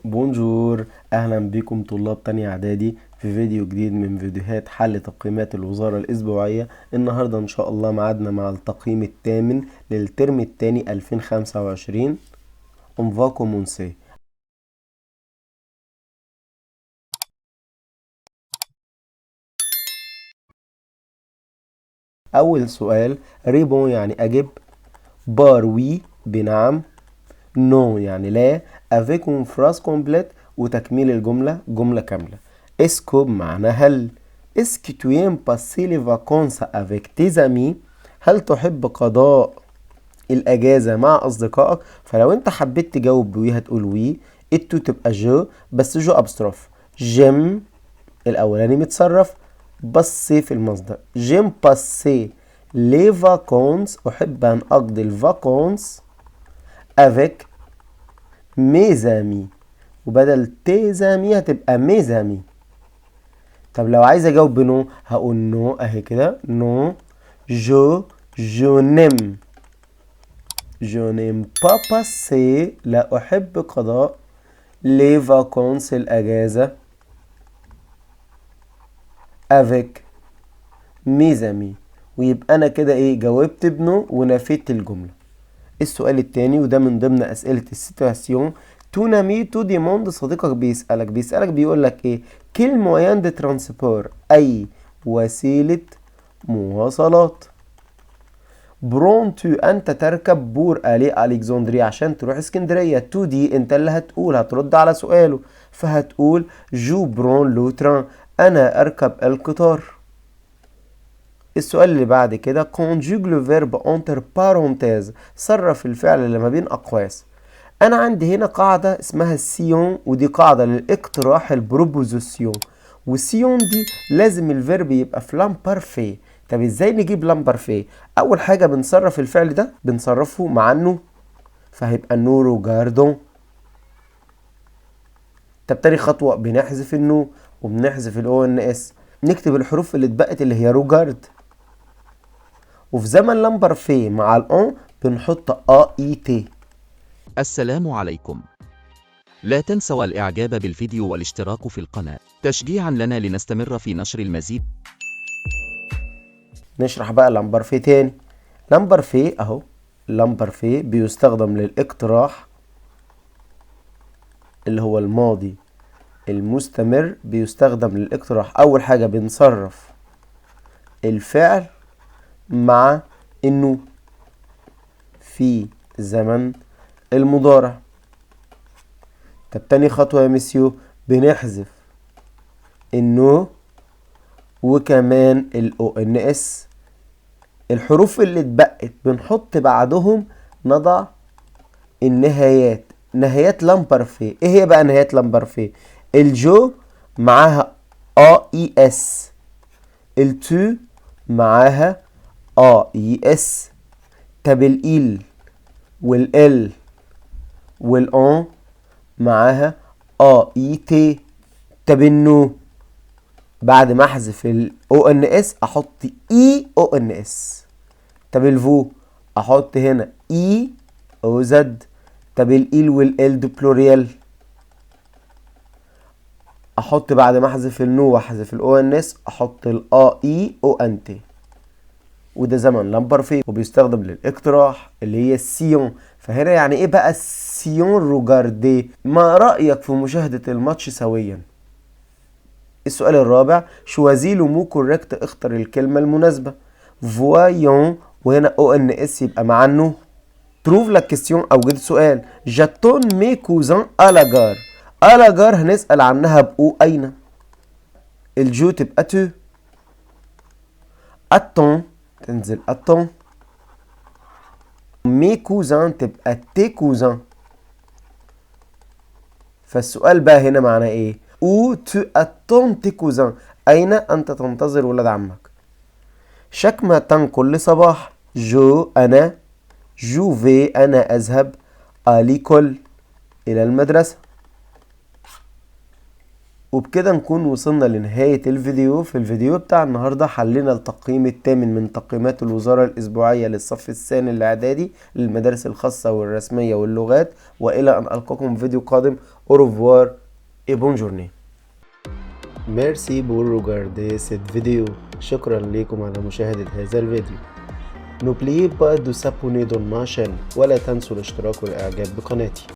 بونجور، اهلا بكم طلاب تانية اعدادي في فيديو جديد من فيديوهات حل تقييمات الوزارة الاسبوعية. النهاردة ان شاء الله معادنا مع التقييم الثامن للترم الثاني 2025. On va commencer. اول سؤال ريبون يعني اجب، بار وي بنعم، نو يعني لا، avec une phrase complète وتكميل الجملة جملة كاملة. اسكو بمعنى هل. Est-ce que tu aimes passer les vacances avec tes amis؟ هل تحب قضاء الأجازة مع أصدقائك؟ فلو أنت حبيت تجاوب وي هتقول وي، التو تبقى جو، بس جو أبستروف. جيم الأولاني متصرف، بصي في المصدر. جيم باسي لي فاكونس، أحب أن أقضي الفاكونس avec mes amis، وبدل tes amis هتبقى mes amis. طب لو عايز اجاوب بنو هقول نو اهي كده، نو جو نيم با باسي، لا احب قضاء لي فاكونس الاجازة avec mes amis. ويبقى انا كده ايه، جاوبت بنو ونفيت الجملة. السؤال التاني وده من ضمن اسئلة السيتواسيون، تون امي تو ديموند، صديقك بيسألك بيقول لك ايه، كيل مويان دي ترانسبور، اي وسيلة مواصلات. برونتو انت تركب بور الي الكسندريا عشان تروح اسكندرية. تو دي انت اللي هترد على سؤاله، فهتقول جو برون لو تران، انا اركب القطار. السؤال اللي بعد كده conjugue le verbe entre parenthèses، صرف الفعل اللي ما بين أقواس. أنا عندي هنا قاعدة اسمها السيون، ودي قاعدة للاقتراح البروبوزيسيون، والسيون دي لازم الفيرب يبقى في لامبارفي. طب ازاي نجيب لامبارفي؟ أول حاجة بنصرف الفعل ده، بنصرفه مع النو، فهيبقى نو روجاردون. طب تاني خطوة بنحذف النو وبنحذف الاو ان اس، نكتب الحروف اللي اتبقت اللي هي روجارد، وفي زمن لامبرفيه مع الأون بنحط اي تي. السلام عليكم. لا تنسوا الإعجاب بالفيديو والاشتراك في القناة تشجيعا لنا لنستمر في نشر المزيد. نشرح بقى لامبرفيه تاني. لامبرفيه اهو، لامبرفيه بيستخدم للاقتراح اللي هو الماضي المستمر، بيستخدم للاقتراح. اول حاجة بنصرف الفعل مع انه في زمن المضارع. طب تاني خطوة يا مسيو، بنحذف النو وكمان الاو ان اس. الحروف اللي اتبقت بنحط بعدهم نضع النهايات، نهايات لامبرفي. ايه هي بقى نهايات لامبرفي؟ الجو معاها اي اس، التو معاها اي اس. طب الإل والال والأن معاها اي تي. طب النو بعد ما احذف الاو ان اس احط اي او ان اس. طب الفو احط هنا اي او زد. طب الإل والال دو بلوريال، احط بعد ما احذف النو واحذف الاو ان اس احط الا اي او ان تي. وده زمن لامبرفي وبيستخدم للاقتراح اللي هي السيون. فهنا يعني ايه بقى السيون روجاردي؟ ما رأيك في مشاهدة الماتش سويا؟ السؤال الرابع شوازي لو مو كوريكت، اختر الكلمة المناسبة. فوايون وهنا او ان اس يبقى مع النو. تروف لا كيستيون اوجد السؤال، جاتون مي كوزان الاجار. الاجار هنسأل عنها بأو اين. الجو تبقى تو، اتون تنزل اتون، مي كوزان تبقى تي كوزان. فالسؤال بقى هنا معناه ايه؟ او تو اتون تي كوزان، اين انت تنتظر ولاد عمك. شاك ماتان كل صباح، جو انا، جو في انا اذهب، اليكول الى المدرسة. وبكده نكون وصلنا لنهاية الفيديو. في الفيديو بتاع النهاردة حلينا التقييم الثامن من تقييمات الوزارة الأسبوعية للصف الثاني الإعدادي للمدارس الخاصة والرسمية واللغات. وإلى أن ألقاكم في فيديو قادم. أوروفوار et bonne journée. Merci pour regarder cette vidéo. شكرا لكم على مشاهدة هذا الفيديو. N'oubliez pas de s'abonner dans ma chaîne ولا تنسوا الاشتراك والإعجاب بقناتي.